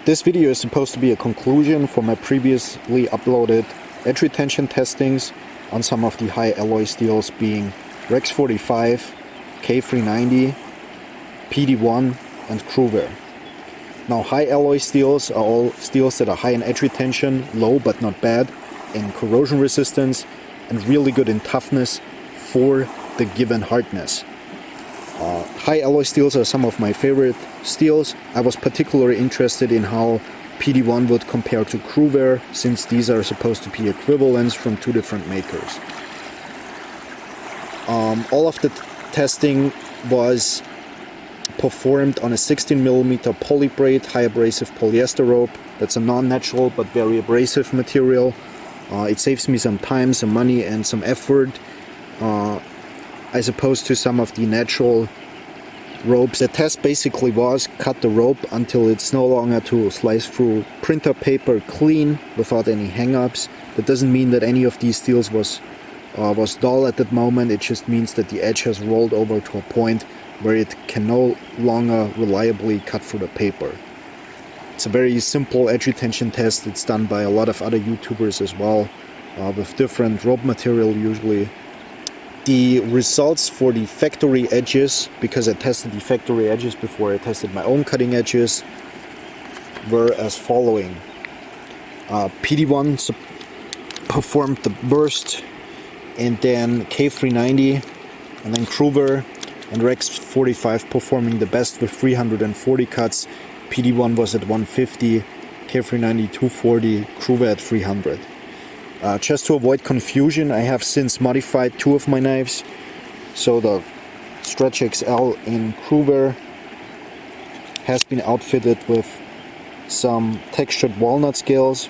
This video is supposed to be a conclusion for my previously uploaded edge retention testings on some of the high alloy steels, being Rex-45, K390, PD1 and Cruwear. Now, high alloy steels are all steels that are high in edge retention, low but not bad in corrosion resistance, and really good in toughness for the given hardness. High alloy steels are some of my favorite steels. I was particularly interested in how PD1 would compare to Cruwear, since these are supposed to be equivalents from two different makers. All of the testing was performed on a 16mm polybraid high abrasive polyester rope. That's a non-natural but very abrasive material. It saves me some time, some money and some effort, as opposed to some of the natural ropes. The test basically was cut the rope until it's no longer to slice through printer paper clean without any hang-ups. That doesn't mean that any of these steels was dull at that moment. It just means that the edge has rolled over to a point where it can no longer reliably cut through the paper. It's a very simple edge retention test. It's done by a lot of other YouTubers as well, with different rope material usually. The results for the factory edges, because I tested the factory edges before I tested my own cutting edges, were as following. PD1 performed the worst, and then K390, and then Cruwear and Rex-45 performing the best with 340 cuts. PD1 was at 150, K390 240, Cruwear at 300. Just to avoid confusion, I have since modified two of my knives. So the Stretch XL in Cruwear has been outfitted with some textured walnut scales.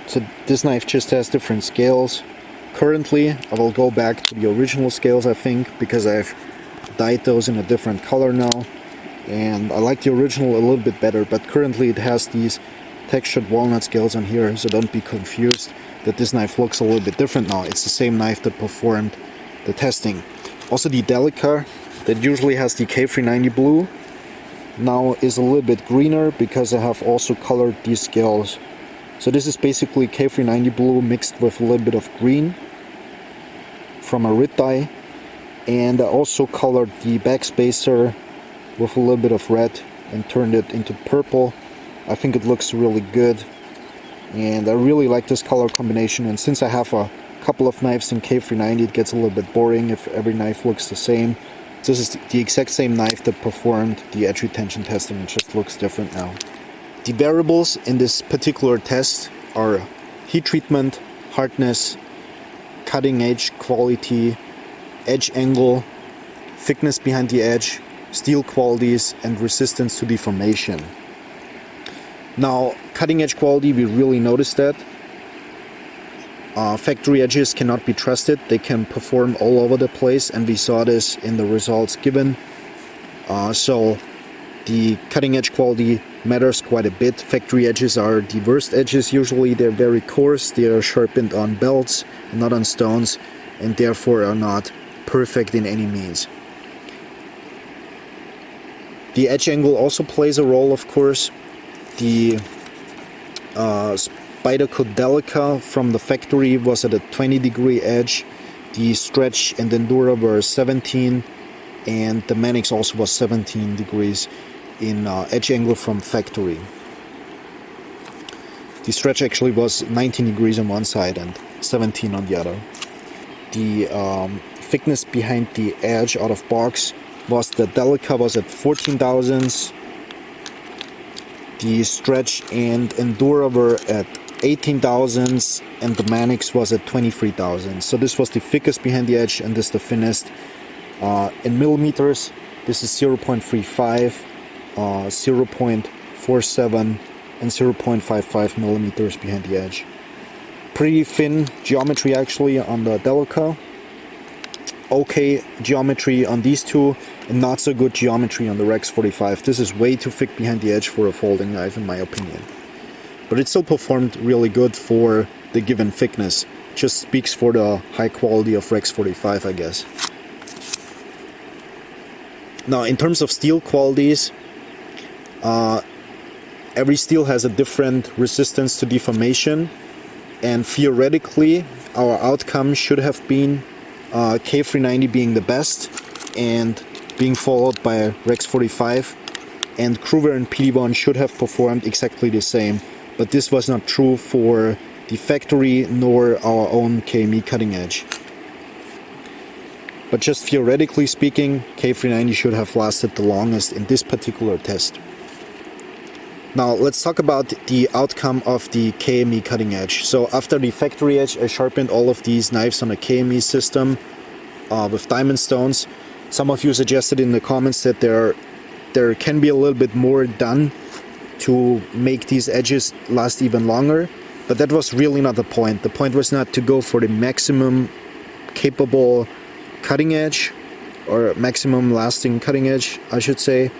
So this knife just has different scales. Currently, I will go back to the original scales, I think, because I've dyed those in a different color now. And I like the original a little bit better, but currently it has these textured walnut scales on here, so don't be confused that this knife looks a little bit different now. It's the same knife that performed the testing. Also, the Delica that usually has the K390 blue now is a little bit greener because I have also colored these scales. So this is basically K390 blue mixed with a little bit of green from a Rit dye, and I also colored the backspacer with a little bit of red and turned it into purple. I think it looks really good, and I really like this color combination. And since I have a couple of knives in K390, it gets a little bit boring if every knife looks the same. This is the exact same knife that performed the edge retention testing. It just looks different now. The variables in this particular test are heat treatment, hardness, cutting edge quality, edge angle, thickness behind the edge, steel qualities, and resistance to deformation. Now, cutting edge quality, we really noticed that. Factory edges cannot be trusted. They can perform all over the place, and we saw this in the results given. So the cutting edge quality matters quite a bit. Factory edges are the worst edges usually. They're very coarse, they are sharpened on belts, not on stones, and therefore are not perfect in any means. The edge angle also plays a role, of course. The Spyderco Delica from the factory was at a 20-degree edge. The Stretch and Endura were 17, and the Manix also was 17 degrees in edge angle from factory. The Stretch actually was 19 degrees on one side and 17 on the other. The thickness behind the edge out of box was the Delica was at 14 thousandths. The Stretch and Endura were at 18 thousandths, and the Manix was at 23 thousandths. So this was the thickest behind the edge, and this is the thinnest. In millimeters, this is 0.35, 0.47, and 0.55 millimeters behind the edge. Pretty thin geometry actually on the Delica. Okay geometry on these two, and not so good geometry on the Rex-45. This is way too thick behind the edge for a folding knife in my opinion. But it still performed really good for the given thickness. Just speaks for the high quality of Rex-45, I guess. Now, in terms of steel qualities, every steel has a different resistance to deformation, and theoretically our outcome should have been K390 being the best and being followed by Rex-45, and Cruwear and PD1 should have performed exactly the same, but this was not true for the factory nor our own KME cutting edge. But just theoretically speaking, K390 should have lasted the longest in this particular test. Now let's talk about the outcome of the KME cutting edge. So after the factory edge, I sharpened all of these knives on a KME system with diamond stones. Some of you suggested in the comments that there can be a little bit more done to make these edges last even longer, but that was really not the point. The point was not to go for the maximum capable cutting edge, or maximum lasting cutting edge, I should say,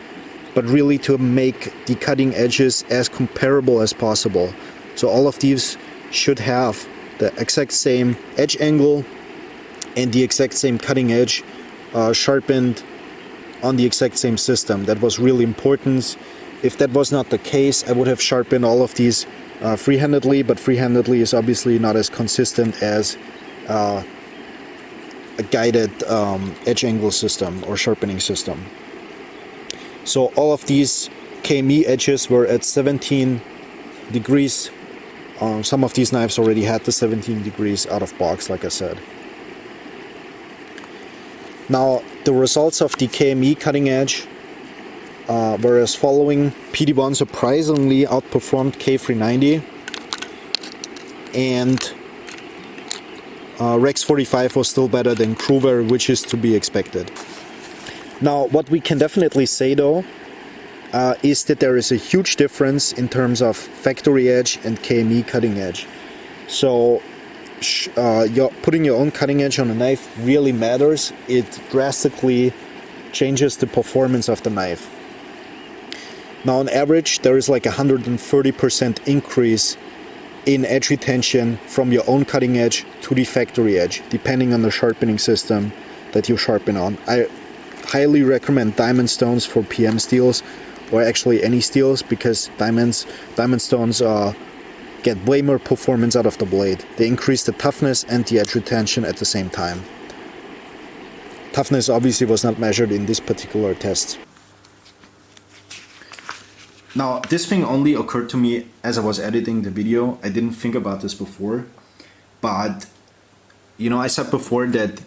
but really to make the cutting edges as comparable as possible. So all of these should have the exact same edge angle and the exact same cutting edge sharpened on the exact same system. That was really important. If that was not the case, I would have sharpened all of these freehandedly, but freehandedly is obviously not as consistent as a guided edge angle system or sharpening system. So all of these KME edges were at 17 degrees. Some of these knives already had the 17 degrees out of box, like I said. Now the results of the KME cutting edge were as following. PD1 surprisingly outperformed K390, and Rex-45 was still better than Cruwear, which is to be expected. Now, what we can definitely say though is that there is a huge difference in terms of factory edge and KME cutting edge. So putting your own cutting edge on a knife really matters. It drastically changes the performance of the knife. Now on average there is like 130% increase in edge retention from your own cutting edge to the factory edge, depending on the sharpening system that you sharpen on. I highly recommend diamond stones for PM steels, or actually any steels, because diamond stones get way more performance out of the blade. They increase the toughness and the edge retention at the same time. Toughness obviously was not measured in this particular test. Now, this thing only occurred to me as I was editing the video. I didn't think about this before, but you know, I said before that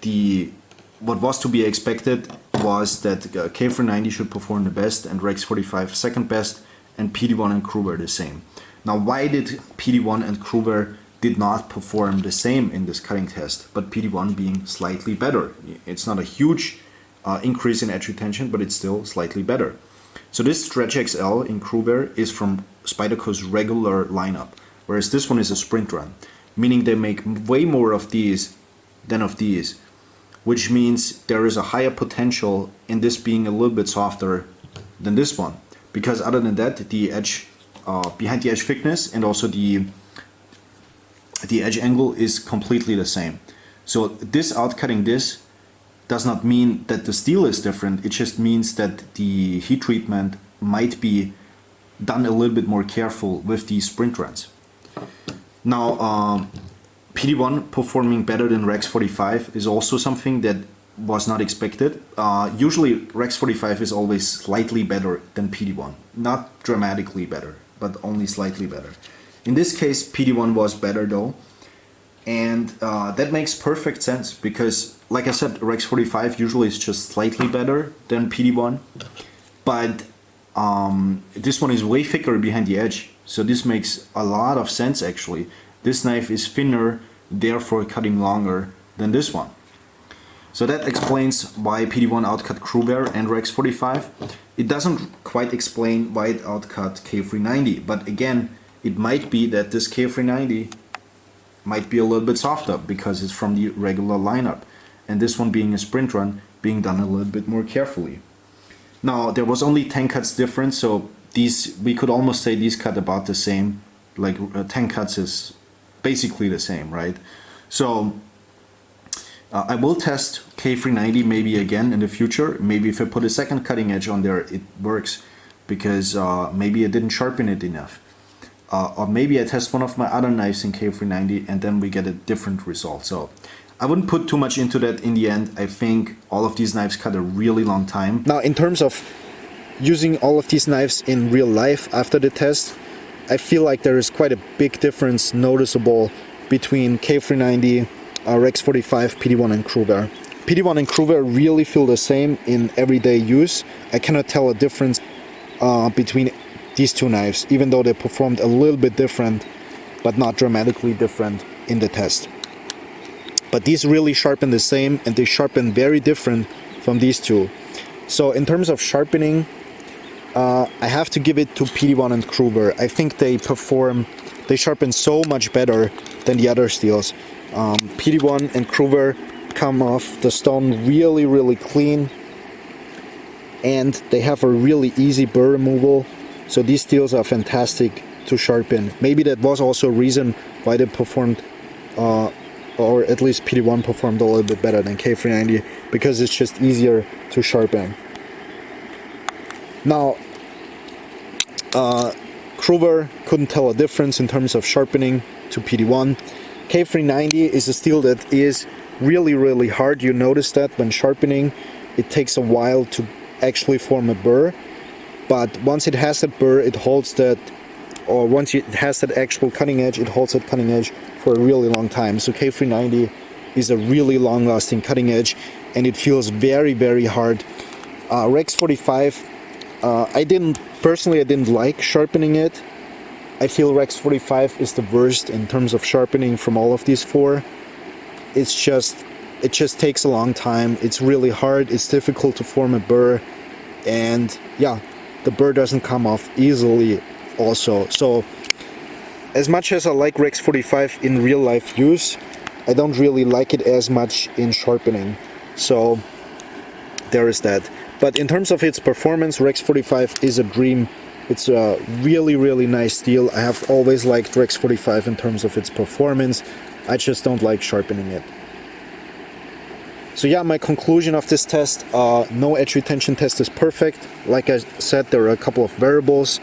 what was to be expected was that K390 should perform the best and Rex-45 second best, and PD1 and Cruwear the same. Now, why did PD1 and Cruwear did not perform the same in this cutting test, but PD1 being slightly better? It's not a huge increase in edge retention, but it's still slightly better. So this Stretch XL in Cruwear is from Spyderco's regular lineup, whereas this one is a sprint run, meaning they make way more of these than of these, which means there is a higher potential in this being a little bit softer than this one, because other than that, the edge behind the edge thickness and also the edge angle is completely the same. So this outcutting this does not mean that the steel is different. It just means that the heat treatment might be done a little bit more careful with these sprint runs. Now, PD1 performing better than Rex-45 is also something that was not expected. Usually Rex-45 is always slightly better than PD1. Not dramatically better, but only slightly better. In this case, PD1 was better though. And that makes perfect sense because, like I said, Rex-45 usually is just slightly better than PD1. But this one is way thicker behind the edge. So this makes a lot of sense actually. This knife is thinner, therefore cutting longer than this one. So that explains why PD1 outcut Cruwear and Rex-45. It doesn't quite explain why it outcut K390, but again, it might be that this K390 might be a little bit softer because it's from the regular lineup, and this one being a sprint run being done a little bit more carefully. Now, there was only 10 cuts difference, so these, we could almost say these cut about the same, like 10 cuts is basically the same, right? So I will test K390 maybe again in the future. Maybe if I put a second cutting edge on there, it works, because maybe I didn't sharpen it enough. Or maybe I test one of my other knives in K390 and then we get a different result. So I wouldn't put too much into that in the end. I think all of these knives cut a really long time. Now, in terms of using all of these knives in real life after the test, I feel like there is quite a big difference noticeable between K390, Rex-45, PD1 and Cruwear. PD1 and Cruwear really feel the same in everyday use. I cannot tell a difference between these two knives, even though they performed a little bit different, but not dramatically different in the test. But these really sharpen the same, and they sharpen very different from these two. So in terms of sharpening, I have to give it to PD1 and Cruwear. I think they sharpen so much better than the other steels. PD1 and Cruwear come off the stone really, really clean, and they have a really easy burr removal. So these steels are fantastic to sharpen. Maybe that was also a reason why they performed, or at least PD1 performed a little bit better than K390, because it's just easier to sharpen. Now, Cruwear couldn't tell a difference in terms of sharpening to PD1. K390 is a steel that is really, really hard. You notice that when sharpening, it takes a while to actually form a burr. But once it has that burr, it holds that, or once it has that actual cutting edge, it holds that cutting edge for a really long time. So K390 is a really long-lasting cutting edge, and it feels very, very hard. Rex-45, I didn't like sharpening it. I feel Rex-45 is the worst in terms of sharpening from all of these four. It just takes a long time. It's really hard. It's difficult to form a burr, and yeah, the burr doesn't come off easily also. So as much as I like Rex-45 in real life use, I don't really like it as much in sharpening. So there is that. But in terms of its performance, Rex-45 is a dream. It's a really, really nice steel. I have always liked Rex-45 in terms of its performance. I just don't like sharpening it. So yeah, my conclusion of this test, no edge retention test is perfect. Like I said, there are a couple of variables.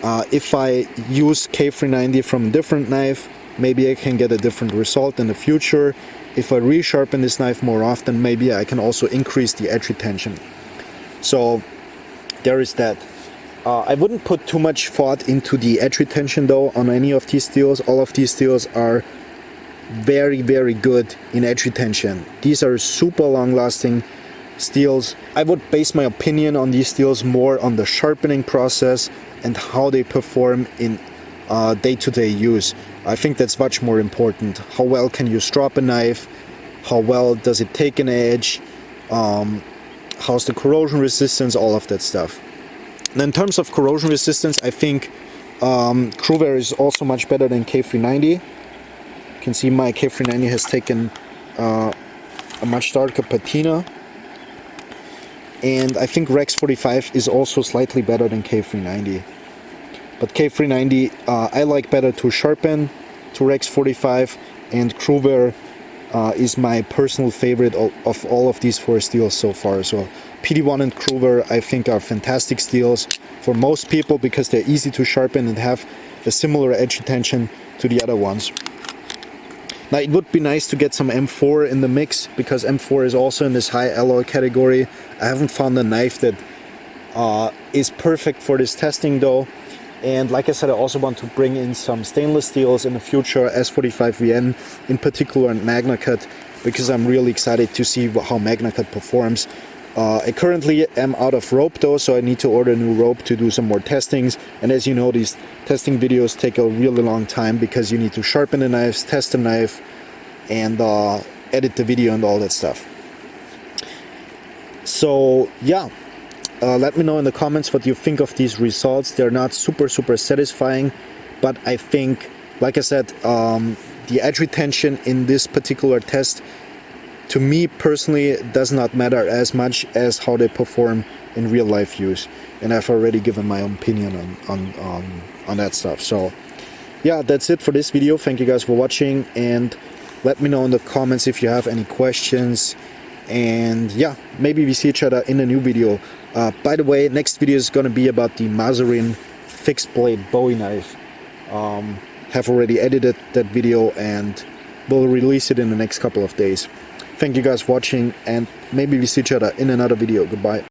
If I use K390 from a different knife, maybe I can get a different result in the future. If I resharpen this knife more often, maybe I can also increase the edge retention. So there is that. I wouldn't put too much thought into the edge retention though on any of these steels. All of these steels are very, very good in edge retention. These are super long-lasting steels. I would base my opinion on these steels more on the sharpening process and how they perform in day-to-day use. I think that's much more important. How well can you strop a knife? How well does it take an edge? How's the corrosion resistance? All of that stuff. And in terms of corrosion resistance, I think Cruwear is also much better than K390. You can see my K390 has taken a much darker patina, and I think Rex-45 is also slightly better than K390. But K390 I like better to sharpen to Rex-45, and Cruwear is my personal favorite of all of these four steels so far. So PD1 and Cruwear I think are fantastic steels for most people because they're easy to sharpen and have a similar edge retention to the other ones. Now it would be nice to get some M4 in the mix, because M4 is also in this high alloy category. I haven't found a knife that is perfect for this testing though. And like I said, I also want to bring in some stainless steels in the future, S45VN in particular and MagnaCut, because I'm really excited to see how MagnaCut performs. I currently am out of rope though, so I need to order a new rope to do some more testings. And as you know, these testing videos take a really long time because you need to sharpen the knives, test the knife, and edit the video and all that stuff. So yeah, let me know in the comments what you think of these results. They're not super satisfying, but I think, like I said, the edge retention in this particular test, to me personally, does not matter as much as how they perform in real life use, and I've already given my opinion on that stuff. So yeah, that's it for this video. Thank you guys for watching, and Let me know in the comments if you have any questions, and yeah, maybe we see each other in a new video. By the way, next video is going to be about the Mazarin fixed blade Bowie knife. Have already edited that video and will release it in the next couple of days. Thank you guys for watching, and maybe we see each other in another video. Goodbye.